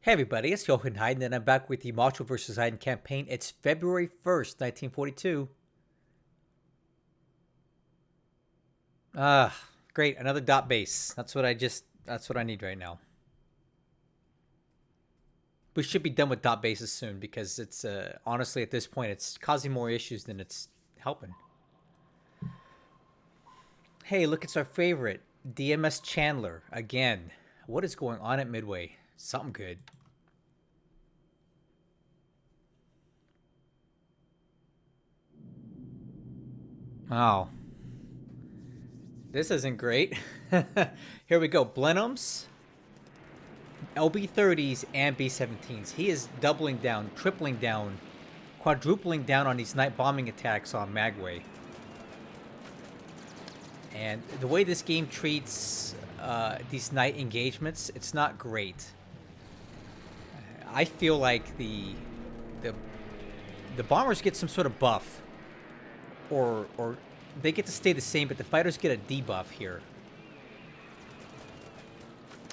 Hey everybody, it's Jochen Heiden, and I'm back with the Macho vs. Heiden campaign. It's February 1st, 1942. Ah, great, another dot base. That's what I need right now. We should be done with dot bases soon because it's, honestly, at this point, it's causing more issues than it's helping. Hey, look, it's our favorite, DMS Chandler, again. What is going on at Midway? Something good. Oh, this isn't great. Here we go. Blenheims, LB-30s, and B-17s. He is doubling down, tripling down, quadrupling down on these night bombing attacks on Magway. And the way this game treats these night engagements, it's not great. I feel like the the bombers get some sort of buff, or they get to stay the same, but the fighters get a debuff here.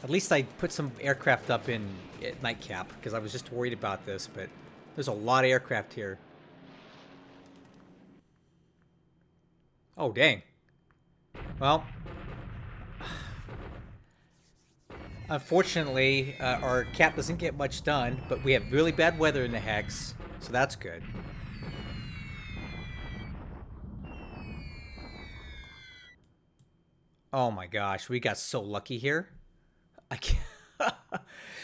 At least I put some aircraft up in at Nightcap because I was just worried about this, but there's a lot of aircraft here. Oh, dang. Well, unfortunately, our cap doesn't get much done, but we have really bad weather in the Hex, so that's good. Oh my gosh, we got so lucky here. I can't.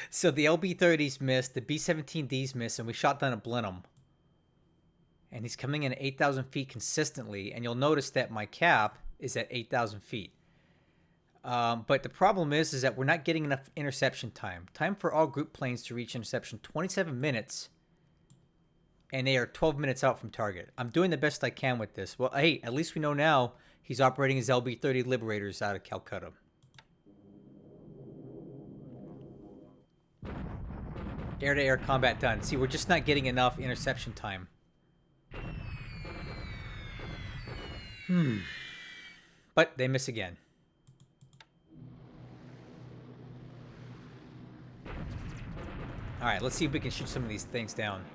So the LB-30s missed, the B-17Ds missed, and we shot down a Blenheim. And he's coming in at 8,000 feet consistently, and you'll notice that my cap is at 8,000 feet. But the problem is that we're not getting enough interception time. Time for all group planes to reach interception, 27 minutes, and they are 12 minutes out from target. I'm doing the best I can with this. Well, hey, at least we know now he's operating his LB-30 Liberators out of Calcutta. Air-to-air combat done. See, we're just not getting enough interception time. But they miss again. Alright, let's see if we can shoot some of these things down.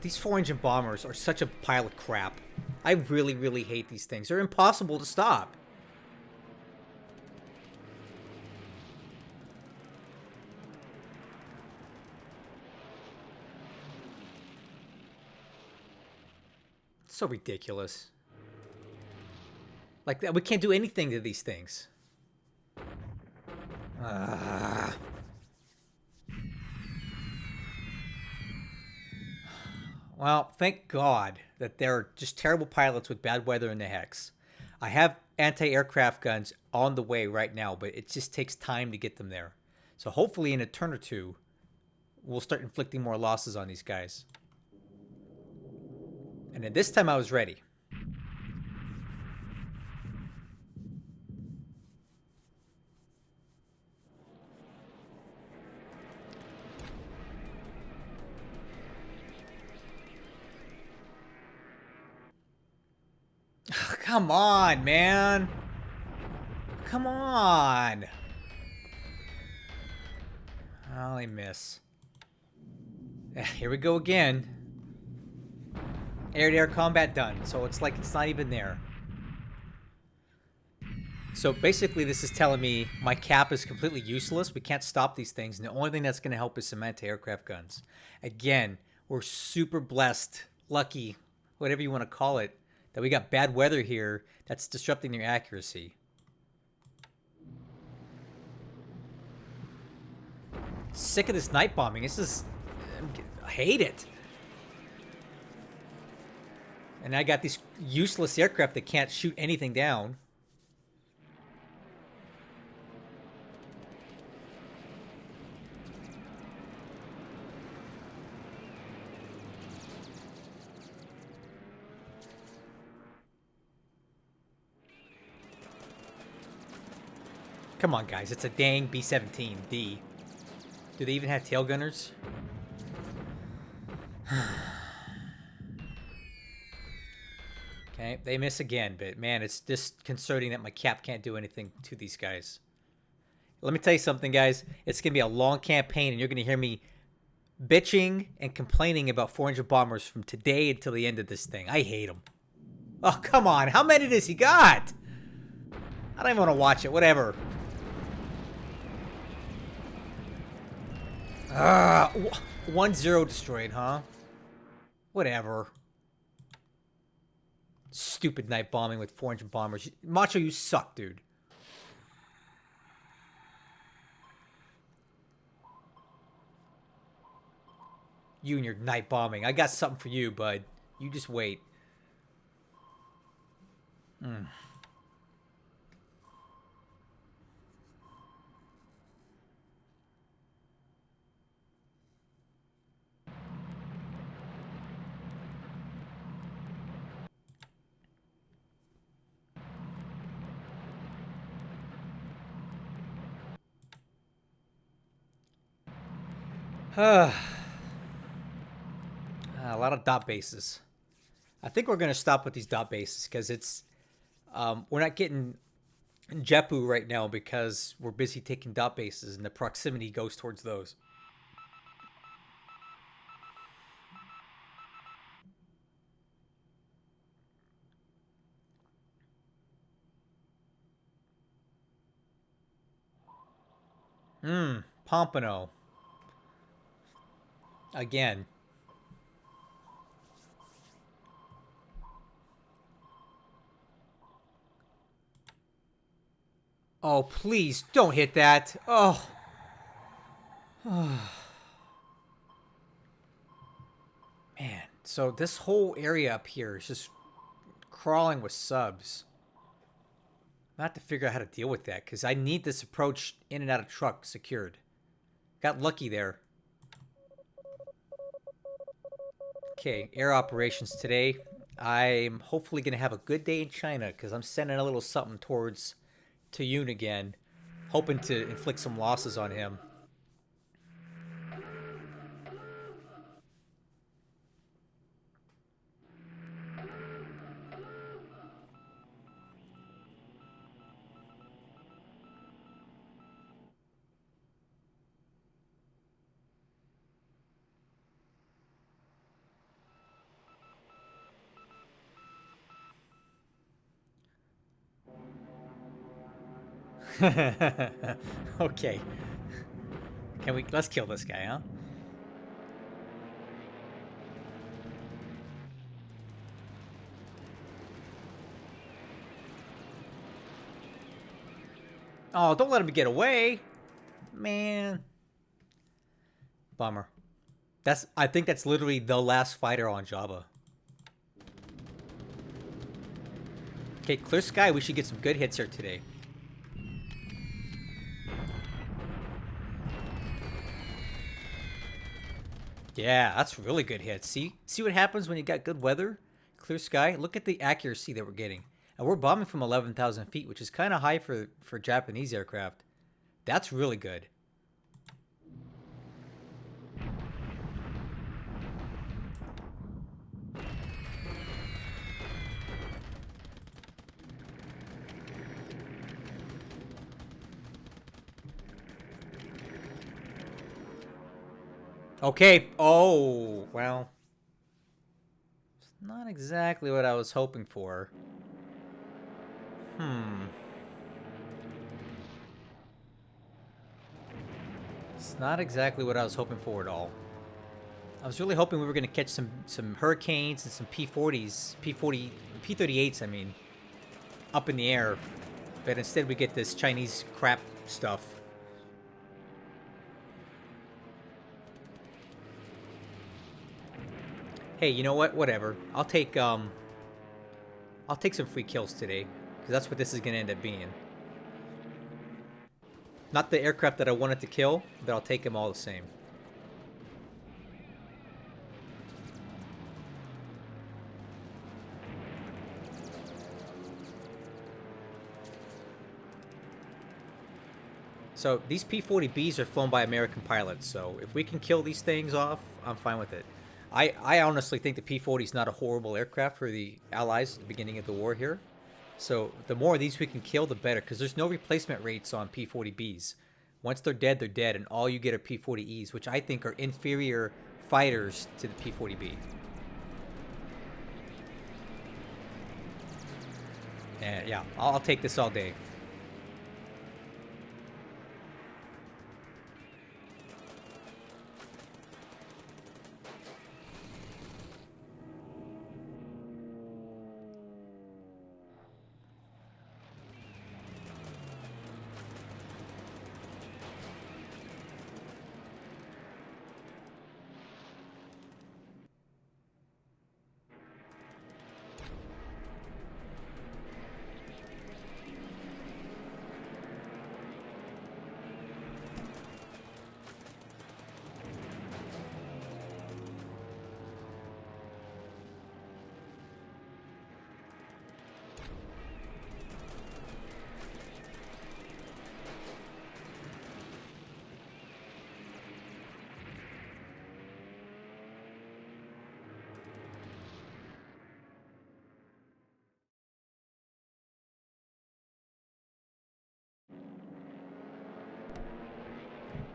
These 4-engine bombers are such a pile of crap. I really, really hate these things. They're impossible to stop. So ridiculous. Like, we can't do anything to these things. Well, thank God that they're just terrible pilots with bad weather in the Hex. I have anti-aircraft guns on the way right now, but it just takes time to get them there. So hopefully in a turn or two, we'll start inflicting more losses on these guys. And then this time I was ready. Come on, man. Come on. Oh, they miss. Here we go again. Air-to-air combat done. So it's like it's not even there. So basically this is telling me my cap is completely useless. We can't stop these things. And the only thing that's going to help is some anti-aircraft guns. Again, we're super blessed, lucky, whatever you want to call it, that we got bad weather here that's disrupting their accuracy. Sick of this night bombing. I hate it. And I got these useless aircraft that can't shoot anything down. Come on, guys. It's a dang B-17D. Do they even have tail gunners? Okay, they miss again, but man, it's disconcerting that my cap can't do anything to these guys. Let me tell you something, guys. It's going to be a long campaign, and you're going to hear me bitching and complaining about 400 bombers from today until the end of this thing. I hate them. Oh, come on. How many does he got? I don't even want to watch it. Whatever. 1-0 destroyed, huh? Whatever. Stupid night bombing with 400 bombers. Macho, you suck, dude. You and your night bombing. I got something for you, bud. You just wait. A lot of dot bases. I think we're going to stop with these dot bases because it's... we're not getting Jepu right now because we're busy taking dot bases and the proximity goes towards those. Pompano. Again. Oh, please, don't hit that. Oh. Man, so this whole area up here is just crawling with subs. I have to figure out how to deal with that because I need this approach in and out of truck secured. Got lucky there. Okay, air operations today. I'm hopefully going to have a good day in China because I'm sending a little something towards Tuyun again, hoping to inflict some losses on him. Okay. Let's kill this guy, huh? Oh, don't let him get away. Man. Bummer. I think that's literally the last fighter on Java. Okay, clear sky. We should get some good hits here today. Yeah, that's really good hits. See what happens when you got good weather? Clear sky. Look at the accuracy that we're getting. And we're bombing from 11,000 feet, which is kind of high for Japanese aircraft. That's really good. Okay. Oh, well. It's not exactly what I was hoping for. It's not exactly what I was hoping for at all. I was really hoping we were going to catch some Hurricanes and some P-40s, P-38s, I mean, up in the air. But instead we get this Chinese crap stuff. Hey, you know what? Whatever. I'll take some free kills today, because that's what this is going to end up being. Not the aircraft that I wanted to kill, but I'll take them all the same. So these P-40Bs are flown by American pilots, so if we can kill these things off, I'm fine with it. I honestly think the P-40 is not a horrible aircraft for the Allies at the beginning of the war here. So the more of these we can kill, the better, because there's no replacement rates on P-40Bs. Once they're dead, and all you get are P-40Es, which I think are inferior fighters to the P-40B. And yeah, I'll take this all day.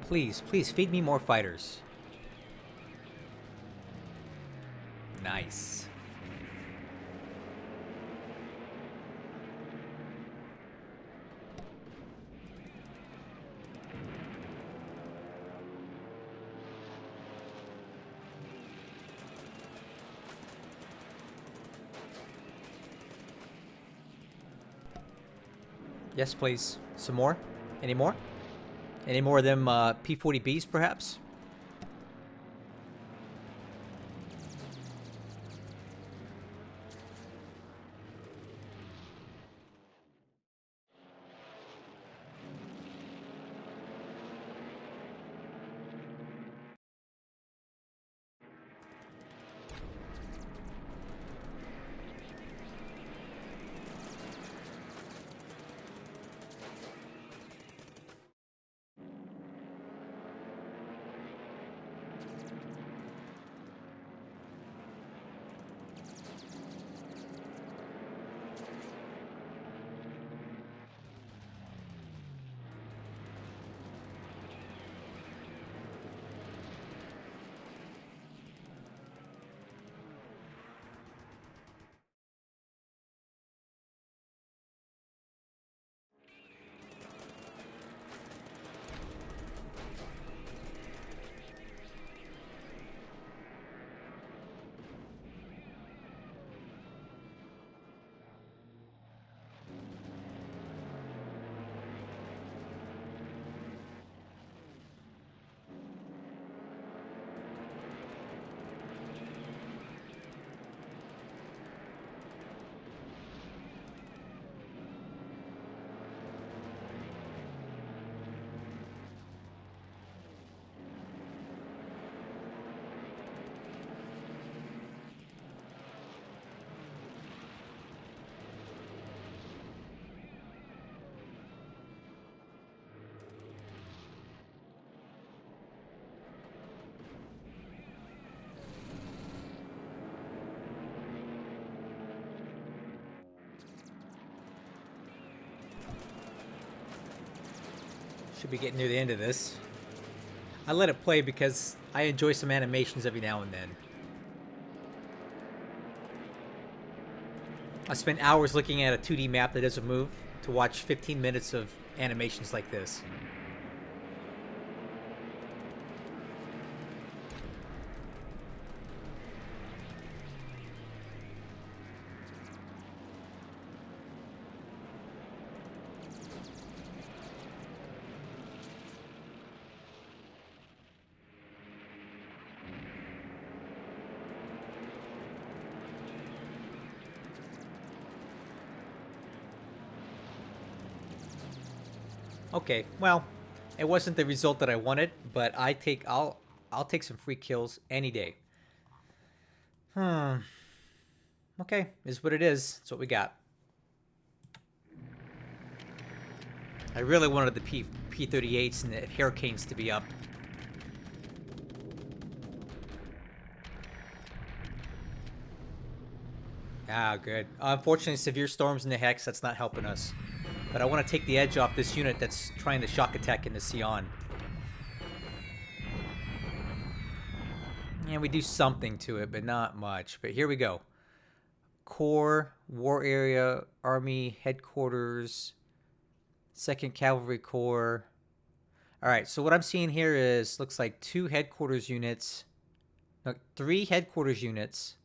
Please, please feed me more fighters. Nice. Yes, please. Some more? Any more? Any more of them P-40Bs, perhaps? Should be getting near the end of this. I let it play because I enjoy some animations every now and then. I spent hours looking at a 2D map that doesn't move to watch 15 minutes of animations like this. Okay, well, it wasn't the result that I wanted, but I'll take some free kills any day. Okay, is what it is. That's what we got. I really wanted the P-38s and the Hurricanes to be up. Ah, good. Unfortunately, severe storms in the Hex, that's not helping us. But I want to take the edge off this unit that's trying to shock attack into Sion. And we do something to it, but not much. But here we go. Corps, War Area, Army Headquarters, 2nd Cavalry Corps. Alright, so what I'm seeing here is, looks like 2 headquarters units, no, 3 headquarters units,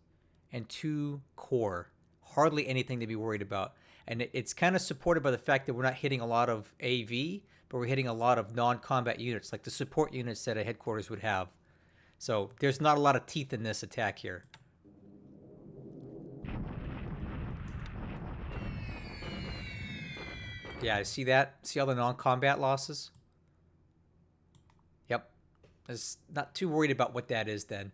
and 2 corps. Hardly anything to be worried about. And it's kind of supported by the fact that we're not hitting a lot of AV, but we're hitting a lot of non-combat units, like the support units that a headquarters would have. So there's not a lot of teeth in this attack here. Yeah, see that? See all the non-combat losses? Yep. I was not too worried about what that is then.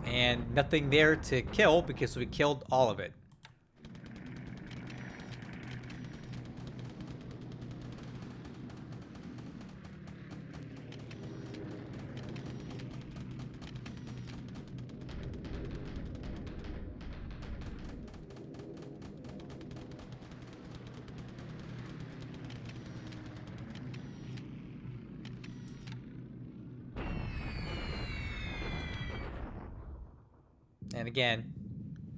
And nothing there to kill because we killed all of it. And again,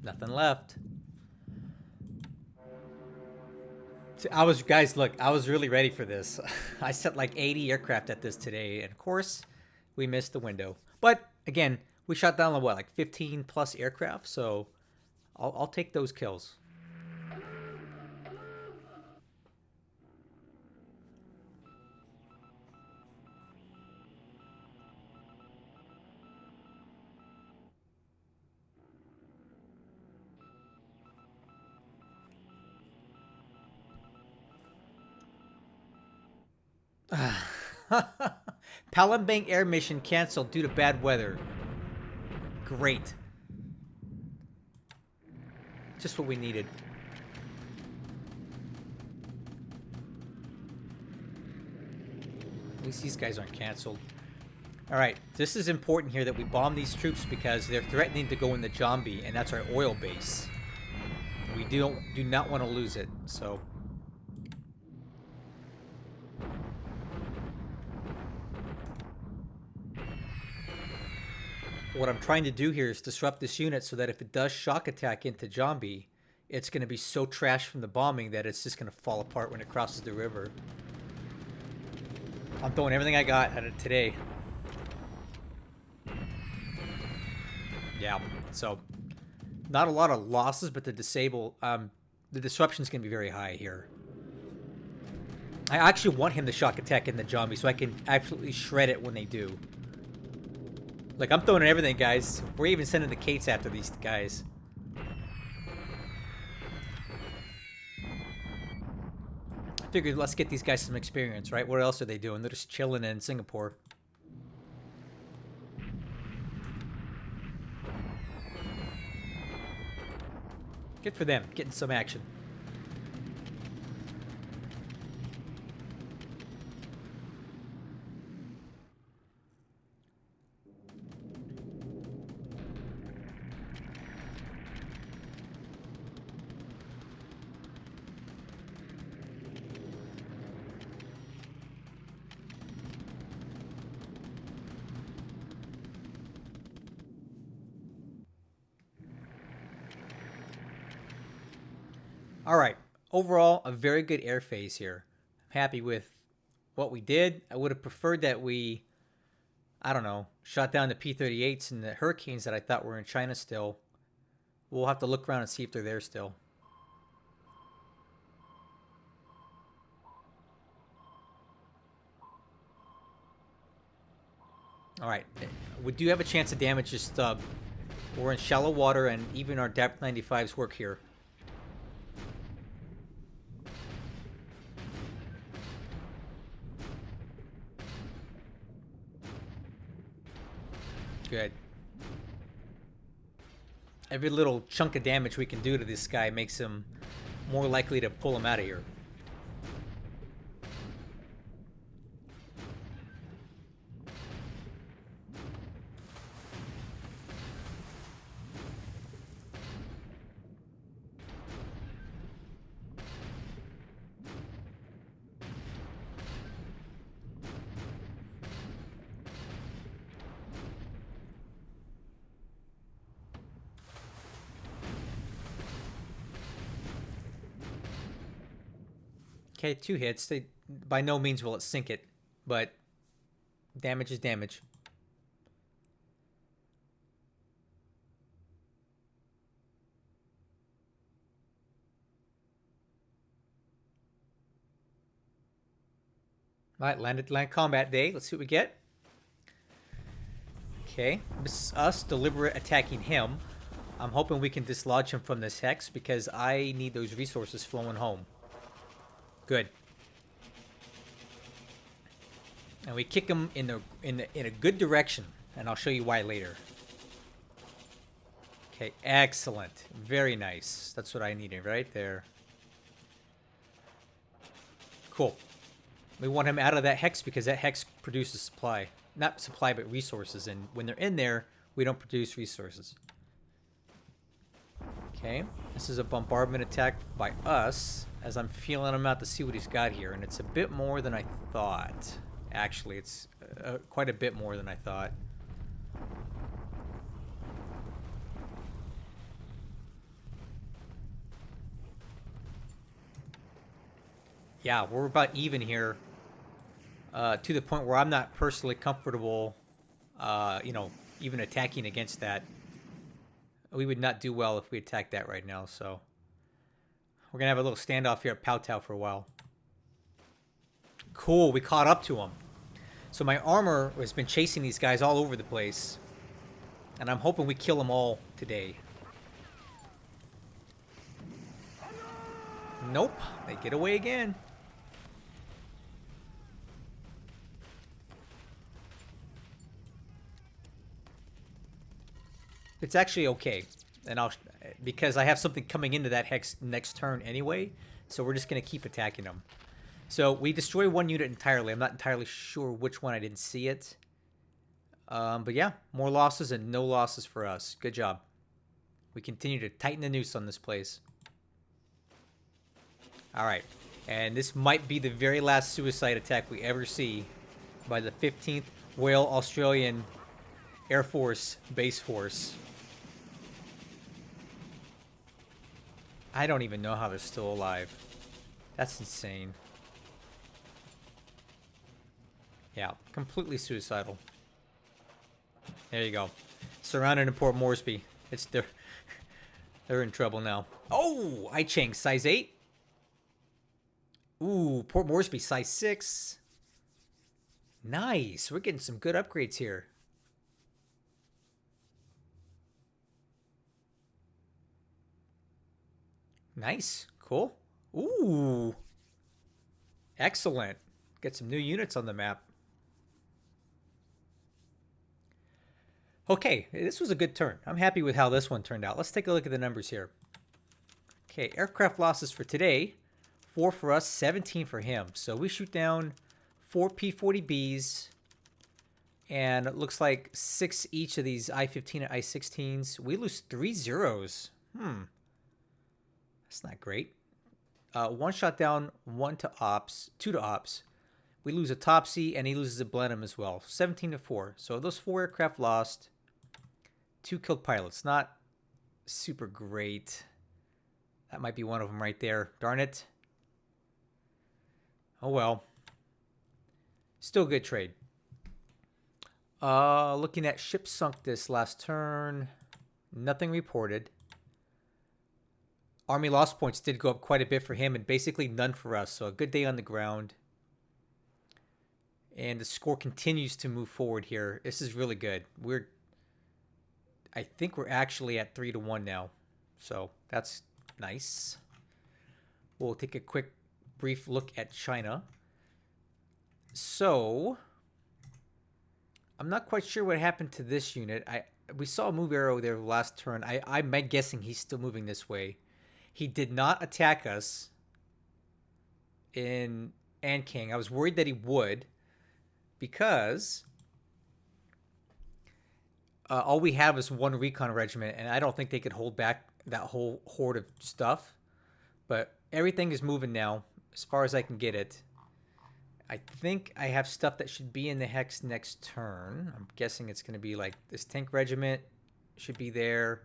nothing left. I was, guys, look, I was really ready for this. I sent like 80 aircraft at this today, and of course, we missed the window. But again, we shot down what, like 15 plus aircraft, so I'll take those kills. Palembang air mission canceled due to bad weather. Great. Just what we needed. At least these guys aren't canceled. Alright, this is important here that we bomb these troops because they're threatening to go in the Jambi, and that's our oil base. We do not want to lose it, so... What I'm trying to do here is disrupt this unit so that if it does shock attack into Jambi, it's going to be so trashed from the bombing that it's just going to fall apart when it crosses the river. I'm throwing everything I got at it today. Yeah, so not a lot of losses, but the disruption is going to be very high here. I actually want him to shock attack in the Jambi so I can absolutely shred it when they do. Like, I'm throwing in everything, guys. We're even sending the Kates after these guys. I figured let's get these guys some experience, right? What else are they doing? They're just chilling in Singapore. Good for them, getting some action. All right. Overall, a very good air phase here. I'm happy with what we did. I would have preferred that we, I don't know, shot down the P-38s and the Hurricanes that I thought were in China still. We'll have to look around and see if they're there still. All right. We do have a chance to damage this stub. We're in shallow water, and even our depth 95s work here. Good. Every little chunk of damage we can do to this guy makes him more likely to pull him out of here. Okay, 2 hits. They by no means will it sink it, but damage is damage. All right, land combat day. Let's see what we get. Okay, this is us deliberate attacking him. I'm hoping we can dislodge him from this hex because I need those resources flowing home. Good. And we kick him in a good direction, and I'll show you why later. Okay, excellent. Very nice. That's what I needed right there. Cool. We want him out of that hex because that hex produces supply. Not supply, but resources. And when they're in there, we don't produce resources. Okay. This is a bombardment attack by us, as I'm feeling him out to see what he's got here. And it's a bit more than I thought. Actually, it's quite a bit more than I thought. Yeah, we're about even here. To the point where I'm not personally comfortable, you know, even attacking against that. We would not do well if we attacked that right now, so we're gonna have a little standoff here at Powtow for a while. Cool, we caught up to him. So my armor has been chasing these guys all over the place, and I'm hoping we kill them all today. Nope, they get away again. It's actually okay, and because I have something coming into that hex next turn anyway, so we're just gonna keep attacking them. So we destroy one unit entirely. I'm not entirely sure which one. I didn't see it, but yeah, more losses and no losses for us. Good job. We continue to tighten the noose on this place. All right, and this might be the very last suicide attack we ever see by the 15th Royal Australian Air Force Base Force. I don't even know how they're still alive. That's insane. Yeah, completely suicidal. There you go. Surrounded in Port Moresby. They're in trouble now. Oh, I changed size 8. Ooh, Port Moresby size 6. Nice. We're getting some good upgrades here. Nice. Cool. Ooh. Excellent. Get some new units on the map. Okay, this was a good turn. I'm happy with how this one turned out. Let's take a look at the numbers here. Okay, aircraft losses for today. 4 for us, 17 for him. So we shoot down 4 P-40Bs. And it looks like 6 each of these I-15 and I-16s. We lose 3 zeros. That's not great. 1 shot down, 2 to ops. We lose a Topsy, and he loses a Blenheim as well. 17 to 4. So those 4 aircraft lost. 2 killed pilots. Not super great. That might be one of them right there. Darn it. Oh well. Still good trade. Looking at ships sunk this last turn. Nothing reported. Army loss points did go up quite a bit for him and basically none for us. So a good day on the ground. And the score continues to move forward here. This is really good. I think we're actually at 3-1 now. So that's nice. We'll take a quick brief look at China. So I'm not quite sure what happened to this unit. we saw a move arrow there last turn. I'm guessing he's still moving this way. He did not attack us in Anking. I was worried that he would, because all we have is one recon regiment, and I don't think they could hold back that whole horde of stuff. But everything is moving now, as far as I can get it. I think I have stuff that should be in the hex next turn. I'm guessing it's going to be like this tank regiment should be there.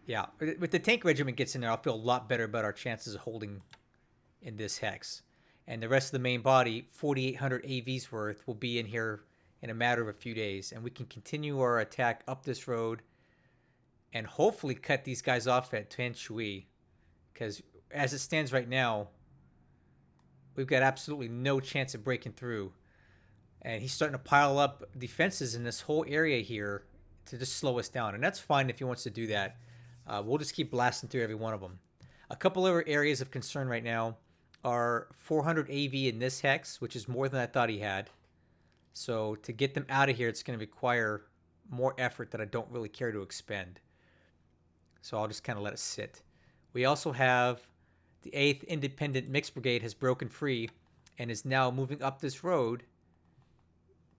Yeah, with the tank regiment gets in there, I'll feel a lot better about our chances of holding in this hex. And the rest of the main body, 4,800 AVs worth, will be in here in a matter of a few days. And we can continue our attack up this road and hopefully cut these guys off at Tuan Shui. Because as it stands right now, we've got absolutely no chance of breaking through. And he's starting to pile up defenses in this whole area here to just slow us down. And that's fine if he wants to do that. We'll just keep blasting through every one of them. A couple other areas of concern right now are 400 AV in this hex, which is more than I thought he had. So to get them out of here, it's going to require more effort that I don't really care to expend. So I'll just kind of let it sit. We also have the 8th Independent Mixed Brigade has broken free and is now moving up this road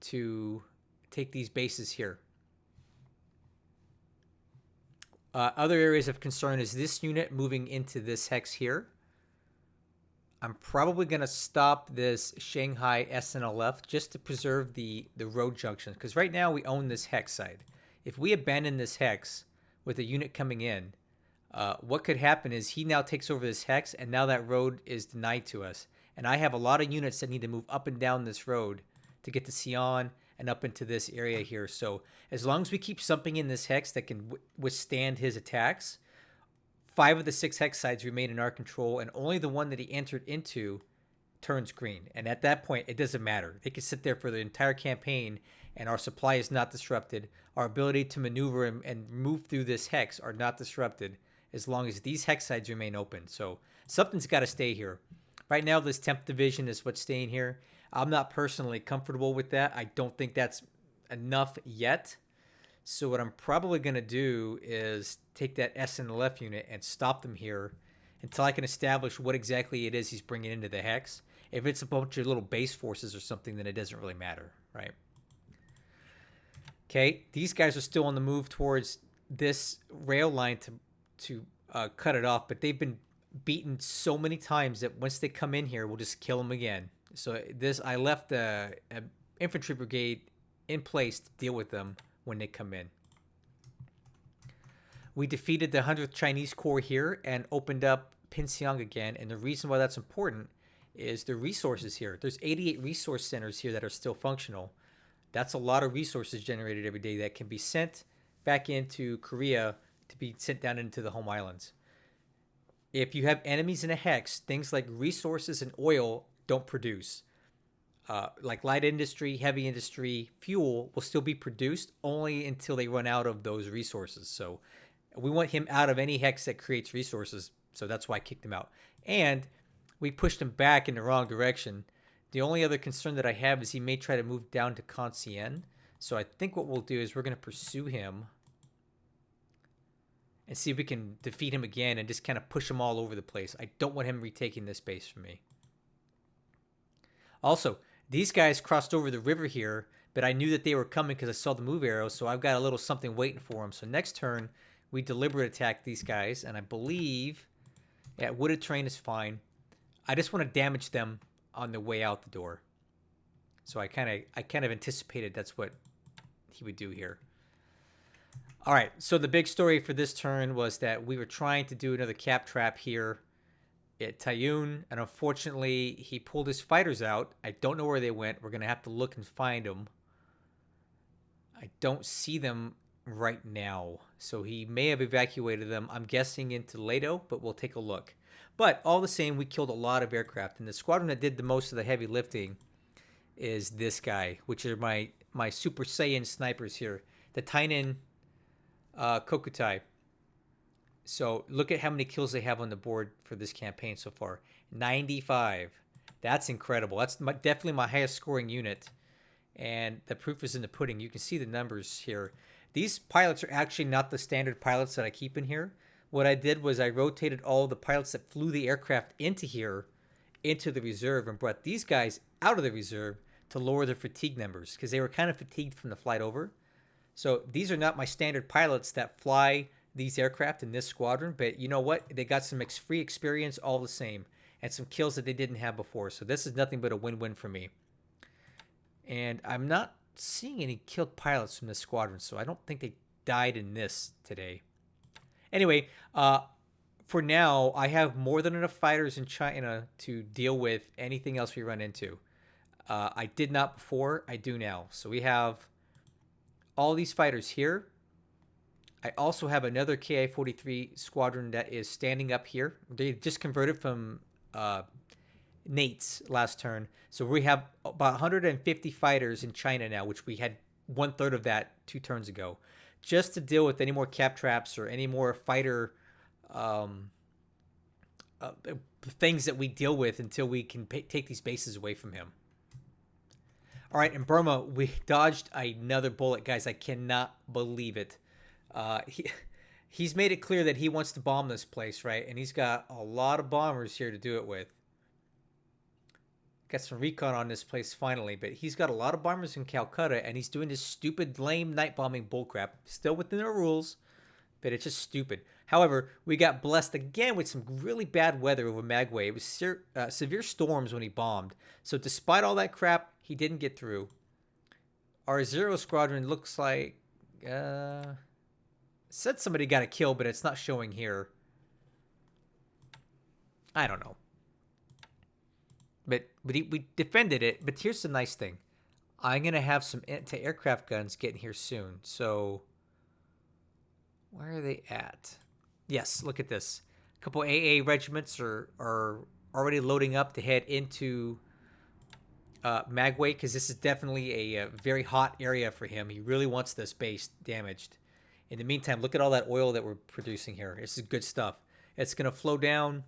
to take these bases here. Other areas of concern is this unit moving into this hex here. I'm probably going to stop this Shanghai SNLF just to preserve the road junctions, because right now we own this hex side. If we abandon this hex with a unit coming in, what could happen is he now takes over this hex, and now that road is denied to us. And I have a lot of units that need to move up and down this road to get to Sion and up into this area here. So as long as we keep something in this hex that can withstand his attacks, 5 of the 6 hex sides remain in our control, and only the one that he entered into turns green. And at that point, it doesn't matter. They can sit there for the entire campaign, and our supply is not disrupted. Our ability to maneuver and move through this hex are not disrupted as long as these hex sides remain open. So something's got to stay here. Right now, this 10th Division is what's staying here. I'm not personally comfortable with that. I don't think that's enough yet. So what I'm probably going to do is take that SNLF unit and stop them here until I can establish what exactly it is he's bringing into the hex. If it's a bunch of little base forces or something, then it doesn't really matter, right? Okay, these guys are still on the move towards this rail line to cut it off, but they've been beaten so many times that once they come in here, we'll just kill them again. So I left the infantry brigade in place to deal with them when they come in. We defeated the 100th Chinese Corps here and opened up Pinxiang again. And the reason why that's important is the resources here. There's 88 resource centers here that are still functional. That's a lot of resources generated every day that can be sent back into Korea to be sent down into the home islands. If you have enemies in a hex, things like resources and oil don't produce. Like light industry, heavy industry, fuel will still be produced only until they run out of those resources. So we want him out of any hex that creates resources. So that's why I kicked him out. And we pushed him back in the wrong direction. The only other concern that I have is he may try to move down to Conscien. So I think what we'll do is we're going to pursue him and see if we can defeat him again and just kind of push him all over the place. I don't want him retaking this base from me. Also, these guys crossed over the river here, but I knew that they were coming because I saw the move arrow, so I've got a little something waiting for them. So next turn, we deliberate attack these guys, and I believe, yeah, wooded terrain is fine. I just want to damage them on the way out the door. So I kind of anticipated that's what he would do here. All right, so the big story for this turn was that we were trying to do another cap trap here at Tuyun, and unfortunately, he pulled his fighters out. I don't know where they went. We're going to have to look and find them. I don't see them right now, so he may have evacuated them. I'm guessing into Ledo, but we'll take a look. But all the same, we killed a lot of aircraft, and the squadron that did the most of the heavy lifting is this guy, which are my Super Saiyan snipers here, the Tainen Kokutai. So look at how many kills they have on the board for this campaign so far. 95. That's incredible. That's definitely my highest scoring unit. And the proof is in the pudding. You can see the numbers here. These pilots are actually not the standard pilots that I keep in here. What I did was I rotated all the pilots that flew the aircraft into here, into the reserve, and brought these guys out of the reserve to lower their fatigue numbers because they were kind of fatigued from the flight over. So these are not my standard pilots that fly these aircraft in this squadron, but you know what? They got some free experience all the same and some kills that they didn't have before. So this is nothing but a win-win for me. And I'm not seeing any killed pilots from this squadron, so I don't think they died in this today. Anyway, for now, I have more than enough fighters in China to deal with anything else we run into. I did not before, I do now. So we have all these fighters here. I also have another Ki-43 squadron that is standing up here. They just converted from Nate's last turn. So we have about 150 fighters in China now, which we had 1/3 of that 2 turns ago, just to deal with any more cap traps or any more fighter things that we deal with until we can take these bases away from him. All right, in Burma, we dodged another bullet, guys. I cannot believe it. He's made it clear that he wants to bomb this place, right? And he's got a lot of bombers here to do it with. Got some recon on this place finally, but he's got a lot of bombers in Calcutta, and he's doing this stupid, lame night bombing bullcrap. Still within our rules, but it's just stupid. However, we got blessed again with some really bad weather over Magway. It was severe storms when he bombed. So despite all that crap, he didn't get through. Our Zero Squadron looks like... said somebody got a kill, but it's not showing here. I don't know. But we defended it. But here's the nice thing. I'm going to have some anti-aircraft guns getting here soon. So, where are they at? Yes, look at this. A couple AA regiments are already loading up to head into Magway, because this is definitely a very hot area for him. He really wants this base damaged. In the meantime, look at all that oil that we're producing here. This is good stuff. It's going to flow down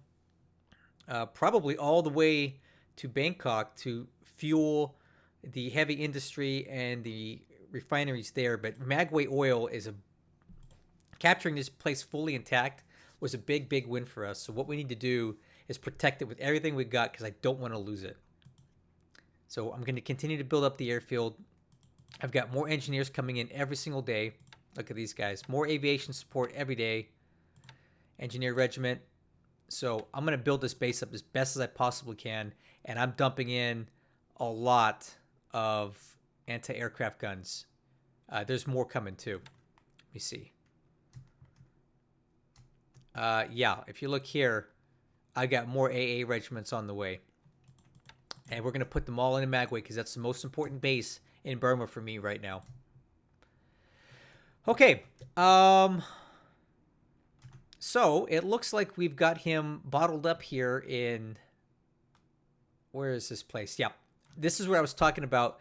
probably all the way to Bangkok to fuel the heavy industry and the refineries there. But Magway oil is capturing this place fully intact was a big, big win for us. So what we need to do is protect it with everything we got, because I don't want to lose it. So I'm going to continue to build up the airfield. I've got more engineers coming in every single day. Look at these guys. More aviation support every day. Engineer regiment. So I'm going to build this base up as best as I possibly can. And I'm dumping in a lot of anti-aircraft guns. There's more coming too. Let me see. Yeah, if you look here, I got more AA regiments on the way. And we're going to put them all in Magway, because that's the most important base in Burma for me right now. Okay. So it looks like we've got him bottled up here in... Where is this place? Yeah. This is where I was talking about.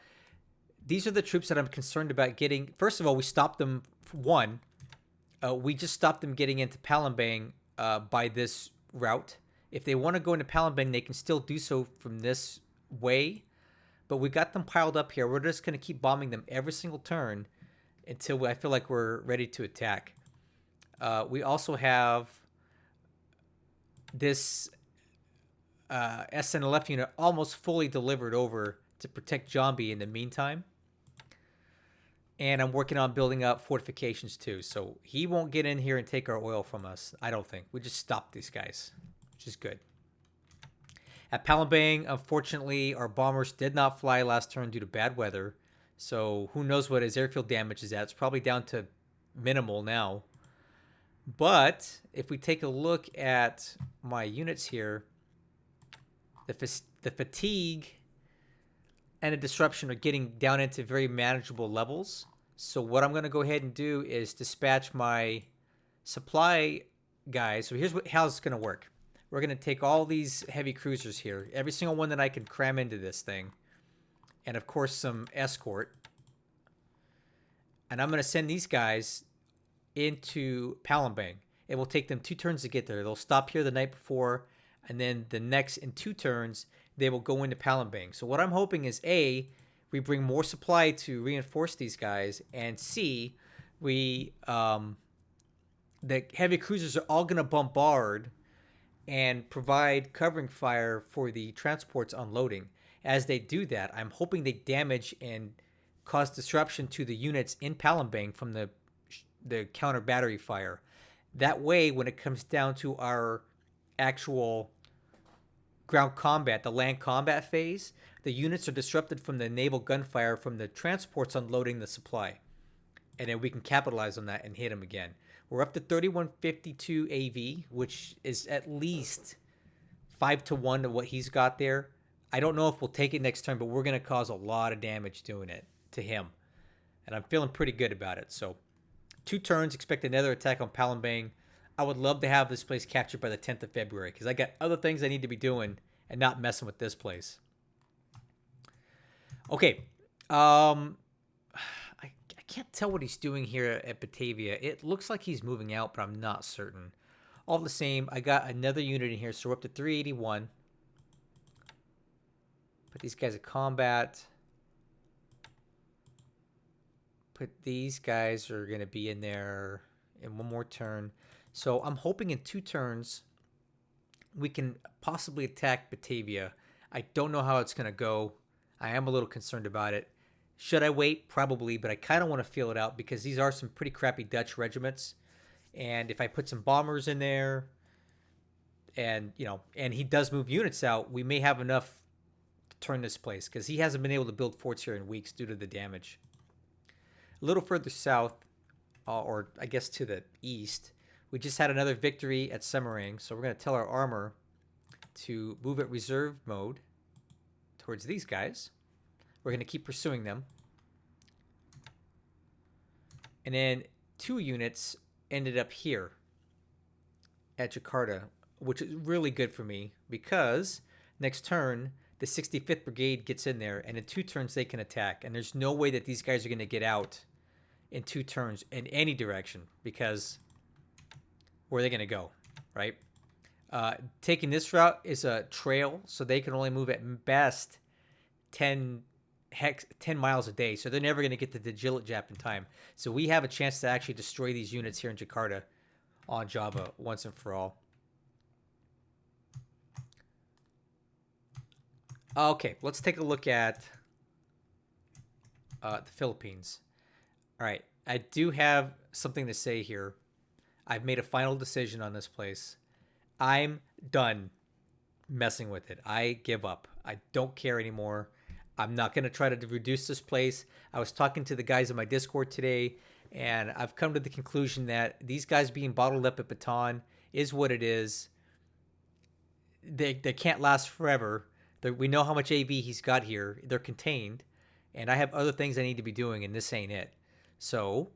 These are the troops that I'm concerned about getting. First of all, we stopped them. One, we just stopped them getting into Palembang by this route. If they want to go into Palembang, they can still do so from this way. But we got them piled up here. We're just going to keep bombing them every single turn until I feel like we're ready to attack. We also have this SNLF unit almost fully delivered over to protect Jambi in the meantime. And I'm working on building up fortifications too. So he won't get in here and take our oil from us, I don't think. We just stopped these guys, which is good. At Palembang, unfortunately, our bombers did not fly last turn due to bad weather. So who knows what his airfield damage is at. It's probably down to minimal now. But if we take a look at my units here, the fatigue and the disruption are getting down into very manageable levels. So what I'm going to go ahead and do is dispatch my supply guys. So here's how it's going to work. We're going to take all these heavy cruisers here, every single one that I can cram into this thing, and of course some escort. And I'm going to send these guys into Palembang. It will take them 2 turns to get there. They'll stop here the night before, and then the next in 2 turns they will go into Palembang. So what I'm hoping is, A, we bring more supply to reinforce these guys, and C, we the heavy cruisers are all going to bombard and provide covering fire for the transports unloading. As they do that, I'm hoping they damage and cause disruption to the units in Palembang from the counter battery fire. That way, when it comes down to our actual ground combat, the land combat phase, the units are disrupted from the naval gunfire from the transports unloading the supply. And then we can capitalize on that and hit them again. We're up to 3152 AV, which is at least 5-1 to what he's got there. I don't know if we'll take it next turn, but we're going to cause a lot of damage doing it to him. And I'm feeling pretty good about it. So 2 turns, expect another attack on Palembang. I would love to have this place captured by the 10th of February because I got other things I need to be doing and not messing with this place. Okay. I can't tell what he's doing here at Batavia. It looks like he's moving out, but I'm not certain. All the same, I got another unit in here, so we're up to 381. Put these guys in combat. Put these guys are going to be in there in one more turn. So I'm hoping in 2 turns we can possibly attack Batavia. I don't know how it's going to go. I am a little concerned about it. Should I wait? Probably, but I kind of want to feel it out because these are some pretty crappy Dutch regiments. And if I put some bombers in there and, and he does move units out, we may have enough to turn this place because he hasn't been able to build forts here in weeks due to the damage. A little further south, or I guess to the east, we just had another victory at Semarang. So we're going to tell our armor to move at reserve mode towards these guys. We're going to keep pursuing them. And then 2 units ended up here at Jakarta, which is really good for me because next turn, the 65th Brigade gets in there, and in 2 turns they can attack. And there's no way that these guys are going to get out in 2 turns in any direction because where are they going to go, right? Taking this route is a trail, so they can only move at best 10 miles a day, so they're never going to get to the Jilid-Jap in time. So we have a chance to actually destroy these units here in Jakarta on Java once and for all. Okay, let's take a look at the Philippines. All right, I do have something to say here. I've made a final decision on this place. I'm done messing with it. I give up. I don't care anymore. I'm not going to try to reduce this place. I was talking to the guys in my Discord today, and I've come to the conclusion that these guys being bottled up at Bataan is what it is. They can't last forever. We know how much AV he's got here. They're contained, and I have other things I need to be doing, and this ain't it. So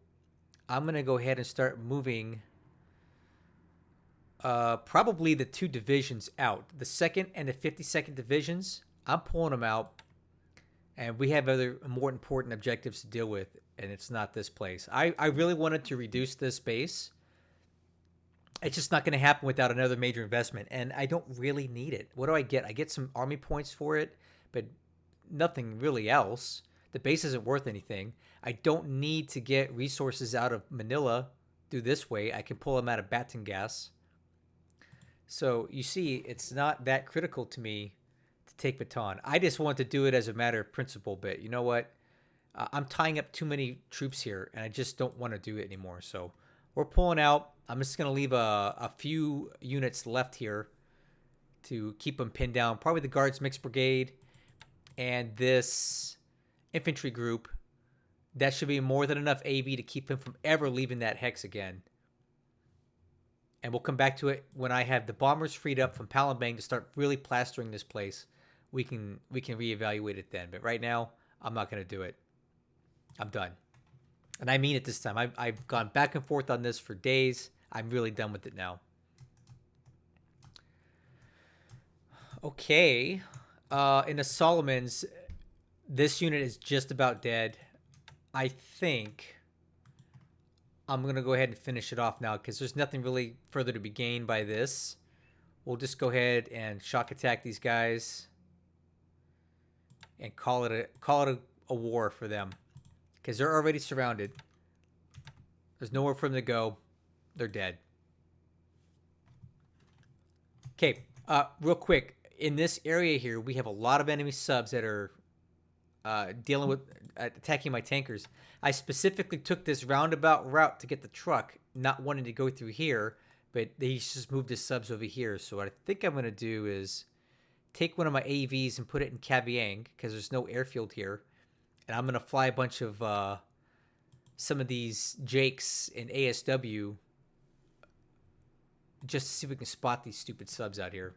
I'm going to go ahead and start moving probably the 2 divisions out. The 2nd and the 52nd divisions, I'm pulling them out. And we have other more important objectives to deal with, and it's not this place. I really wanted to reduce this base. It's just not going to happen without another major investment, and I don't really need it. What do I get? I get some army points for it, but nothing really else. The base isn't worth anything. I don't need to get resources out of Manila through this way. I can pull them out of Batangas. So you see, it's not that critical to me to take Bataan. I just want to do it as a matter of principle, but you know what? I'm tying up too many troops here, and I just don't want to do it anymore. So we're pulling out. I'm just going to leave a few units left here to keep them pinned down. Probably the Guards Mixed Brigade and this infantry group. That should be more than enough AV to keep him from ever leaving that hex again. And we'll come back to it when I have the bombers freed up from Palembang to start really plastering this place. We can reevaluate it then. But right now, I'm not going to do it. I'm done. And I mean it this time. I've gone back and forth on this for days. I'm really done with it now. Okay. In the Solomons, this unit is just about dead. I think I'm going to go ahead and finish it off now because there's nothing really further to be gained by this. We'll just go ahead and shock attack these guys and call it a a war for them because they're already surrounded. There's nowhere for them to go. They're dead. Okay, real quick. In this area here, we have a lot of enemy subs that are dealing with attacking my tankers. I specifically took this roundabout route to get the truck, not wanting to go through here, but they just moved the subs over here. So what I think I'm going to do is take one of my AVs and put it in Kavieng because there's no airfield here. And I'm going to fly a bunch of some of these Jakes and ASW just to see if we can spot these stupid subs out here.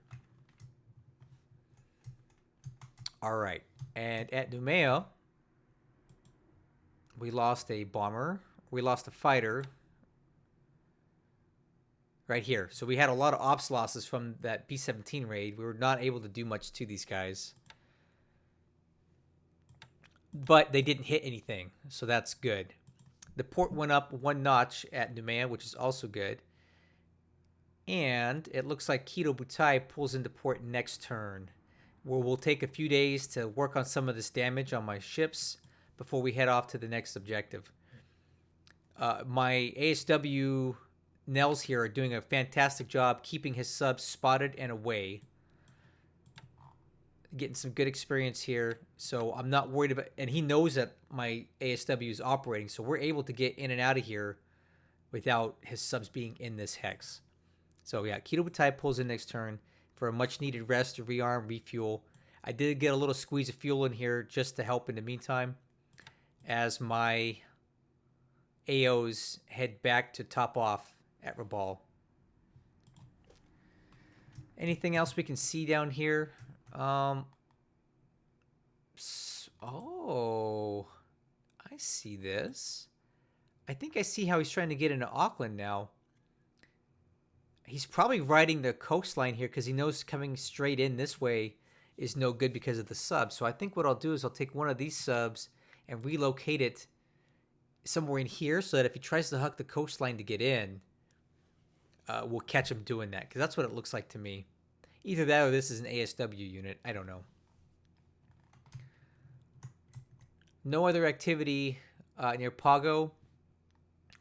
All right. And at Noumea, we lost a bomber. We lost a fighter. Right here. So we had a lot of ops losses from that B-17 raid. We were not able to do much to these guys. But they didn't hit anything. So that's good. The port went up 1 notch at Noumea, which is also good. And it looks like Kido Butai pulls into port next turn, where we'll take a few days to work on some of this damage on my ships before we head off to the next objective. My ASW Nels here are doing a fantastic job keeping his subs spotted and away. Getting some good experience here, so I'm not worried about... And he knows that my ASW is operating, so we're able to get in and out of here without his subs being in this hex. So yeah, Kido Butai pulls in next turn for a much-needed rest to rearm, refuel. I did get a little squeeze of fuel in here just to help in the meantime as my AOs head back to top off at Rabal. Anything else we can see down here? Oh, I see this. I think I see how he's trying to get into Auckland now. He's probably riding the coastline here because he knows coming straight in this way is no good because of the sub. So I think what I'll do is I'll take one of these subs and relocate it somewhere in here so that if he tries to huck the coastline to get in, we'll catch him doing that, because that's what it looks like to me. Either that or this is an ASW unit. I don't know. No other activity near Pago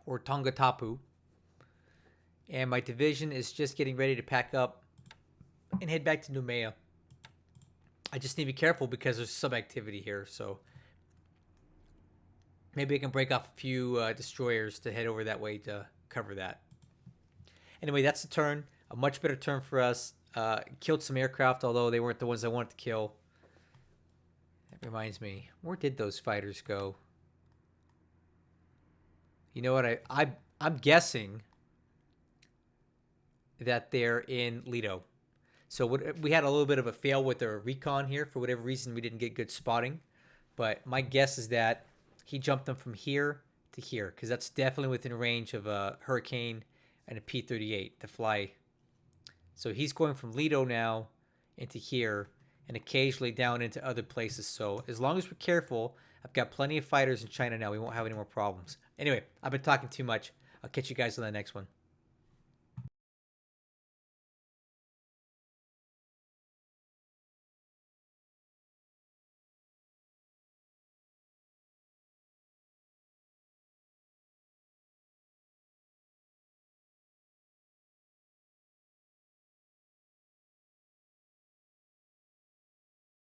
or Tongatapu. And my division is just getting ready to pack up and head back to Noumea. I just need to be careful because there's sub-activity here, so maybe I can break off a few destroyers to head over that way to cover that. Anyway, that's the turn. A much better turn for us. Killed some aircraft, although they weren't the ones I wanted to kill. That reminds me, where did those fighters go? You know what? I'm guessing that they're in Lido. So we had a little bit of a fail with our recon here. For whatever reason, we didn't get good spotting. But my guess is that he jumped them from here to here, because that's definitely within range of a Hurricane and a P-38 to fly. So he's going from Lido now into here and occasionally down into other places. So as long as we're careful, I've got plenty of fighters in China now. We won't have any more problems. Anyway, I've been talking too much. I'll catch you guys on the next one.